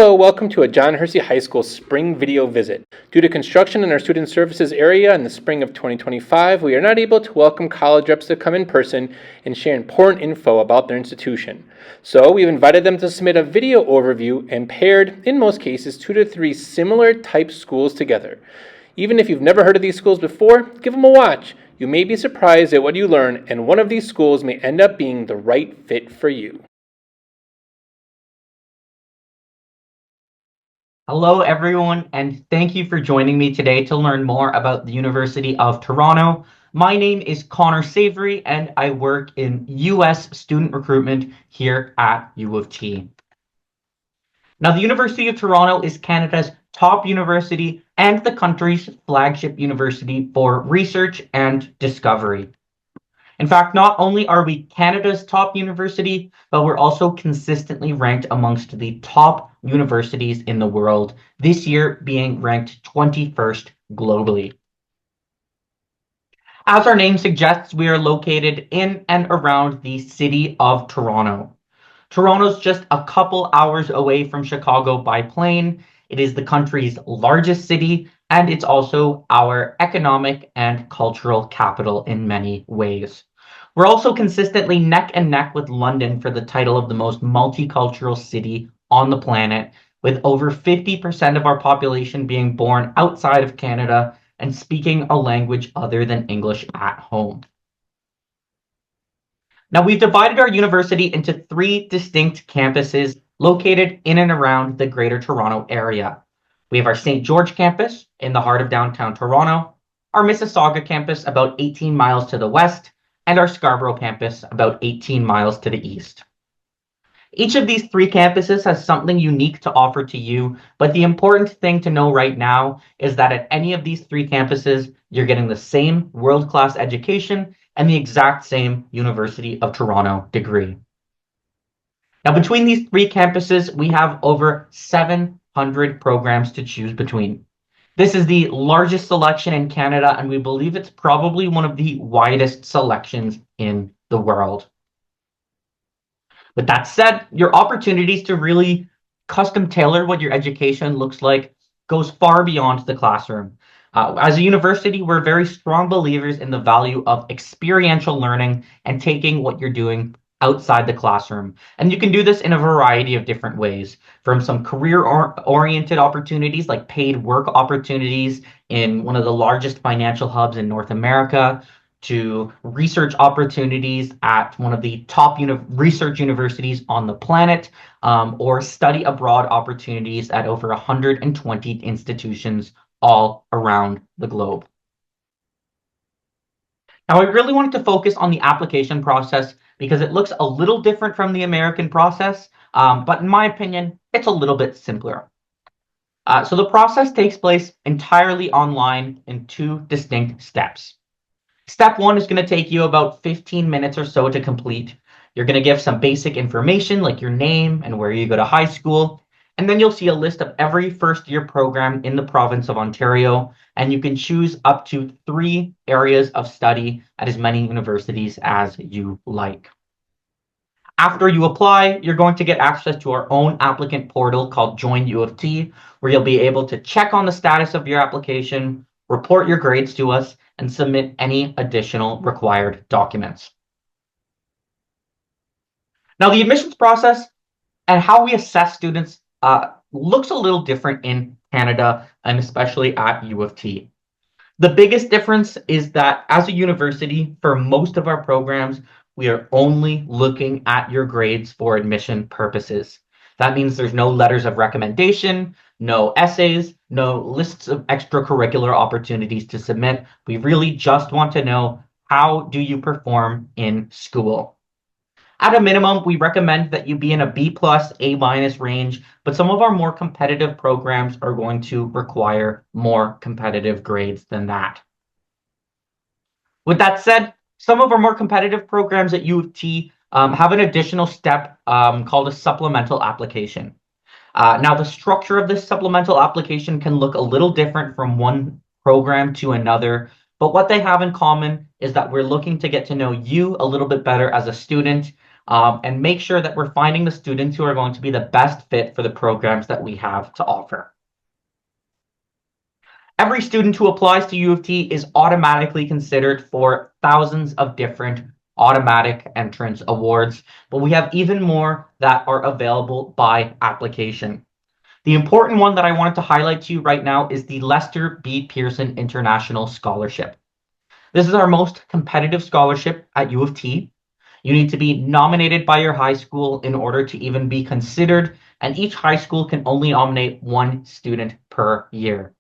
Hello, welcome to a John Hersey High School spring video visit. Due to construction in our student services area in the spring of 2025, we are not able to welcome college reps to come in person and share important info about their institution. So we've invited them to submit a video overview and paired, in most cases, 2 to 3 similar type schools together. Even if you've never heard of these schools before, give them a watch. You may be surprised at what you learn, and one of these schools may end up being the right fit for you. Hello, everyone, and thank you for joining me today to learn more about the University of Toronto. My name is Connor Savery, and I work in U.S. student recruitment here at U of T. Now, the University of Toronto is Canada's top university and the country's flagship university for research and discovery. In fact, not only are we Canada's top university, but we're also consistently ranked amongst the top universities in the world, this year being ranked 21st globally. As our name suggests, we are located in and around the city of Toronto. Toronto's just a couple hours away from Chicago by plane. It is the country's largest city, and it's also our economic and cultural capital in many ways. We're also consistently neck and neck with London for the title of the most multicultural city on the planet, with over 50% of our population being born outside of Canada and speaking a language other than English at home. Now, we've divided our university into 3 distinct campuses located in and around the Greater Toronto area. We have our St. George campus in the heart of downtown Toronto, our Mississauga campus about 18 miles to the west, and our Scarborough campus about 18 miles to the east. Each of these 3 campuses has something unique to offer to you, but the important thing to know right now is that at any of these 3 campuses, you're getting the same world-class education and the exact same University of Toronto degree. Now, between these 3 campuses, we have over 700 programs to choose between. This is the largest selection in Canada, and we believe it's probably one of the widest selections in the world. With that said, your opportunities to really custom tailor what your education looks like goes far beyond the classroom. As a university, we're very strong believers in the value of experiential learning and taking what you're doing outside the classroom. And you can do this in a variety of different ways, from some career-oriented opportunities like paid work opportunities in one of the largest financial hubs in North America, to research opportunities at one of the top research universities on the planet, or study abroad opportunities at over 120 institutions all around the globe. Now, I really wanted to focus on the application process because it looks a little different from the American process, but in my opinion, it's a little bit simpler. So the process takes place entirely online in 2 distinct steps. Step 1 is going to take you about 15 minutes or so to complete. You're going to give some basic information like your name and where you go to high school. And then you'll see a list of every first-year program in the province of Ontario, and you can choose up to 3 areas of study at as many universities as you like. After you apply, you're going to get access to our own applicant portal called Join U of T, where you'll be able to check on the status of your application, report your grades to us, and submit any additional required documents. Now, the admissions process and how we assess students looks a little different in Canada, and especially at U of T. The biggest difference is that as a university, for most of our programs, we are only looking at your grades for admission purposes. That means there's no letters of recommendation, no essays, no lists of extracurricular opportunities to submit. We really just want to know, how do you perform in school? At a minimum, we recommend that you be in a B+, A- range, but some of our more competitive programs are going to require more competitive grades than that. With that said, some of our more competitive programs at U of T have an additional step called a supplemental application. Now, the structure of this supplemental application can look a little different from one program to another, but what they have in common is that we're looking to get to know you a little bit better as a student. and make sure that we're finding the students who are going to be the best fit for the programs that we have to offer. Every student who applies to U of T is automatically considered for thousands of different automatic entrance awards, but we have even more that are available by application. The important one that I wanted to highlight to you right now is the Lester B. Pearson International Scholarship. This is our most competitive scholarship at U of T. You need to be nominated by your high school in order to even be considered, and each high school can only nominate one student per year.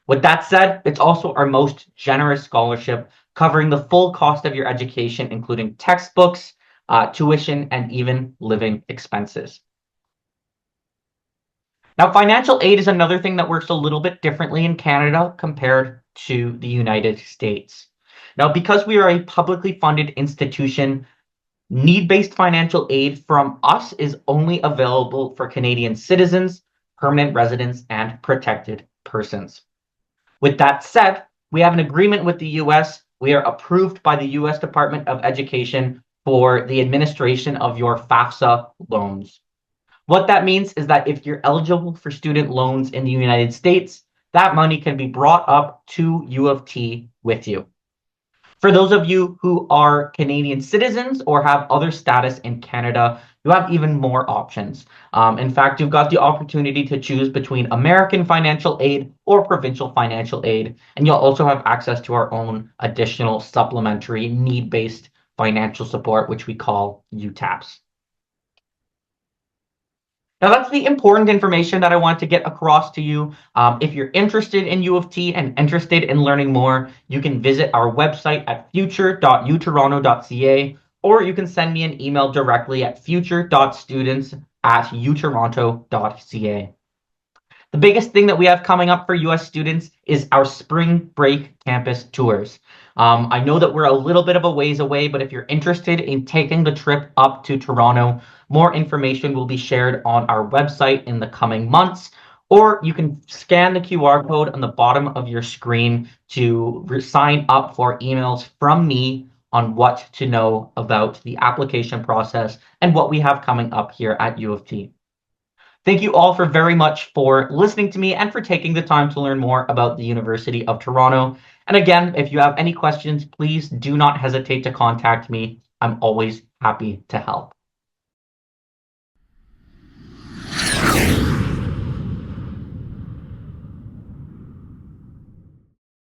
With that said, it's also our most generous scholarship, covering the full cost of your education, including textbooks, tuition, and even living expenses. Now, financial aid is another thing that works a little bit differently in Canada compared to the United States. Now, because we are a publicly funded institution, need-based financial aid from us is only available for Canadian citizens, permanent residents, and protected persons. With that said, we have an agreement with the US. We are approved by the US Department of Education for the administration of your FAFSA loans. What that means is that if you're eligible for student loans in the United States, that money can be brought up to U of T with you. For those of you who are Canadian citizens or have other status in Canada, you have even more options. In fact, you've got the opportunity to choose between American financial aid or provincial financial aid, and you'll also have access to our own additional supplementary need-based financial support, which we call UTAPs. Now, that's the important information that I want to get across to you. If you're interested in U of T and interested in learning more, you can visit our website at future.utoronto.ca, or you can send me an email directly at future.students@utoronto.ca. The biggest thing that we have coming up for US students is our spring break campus tours. I know that we're a little bit of a ways away, but if you're interested in taking the trip up to Toronto, more information will be shared on our website in the coming months, or you can scan the QR code on the bottom of your screen to sign up for emails from me on what to know about the application process and what we have coming up here at U of T. Thank you all for very much for listening to me and for taking the time to learn more about the University of Toronto. And again, if you have any questions, please do not hesitate to contact me. I'm always happy to help.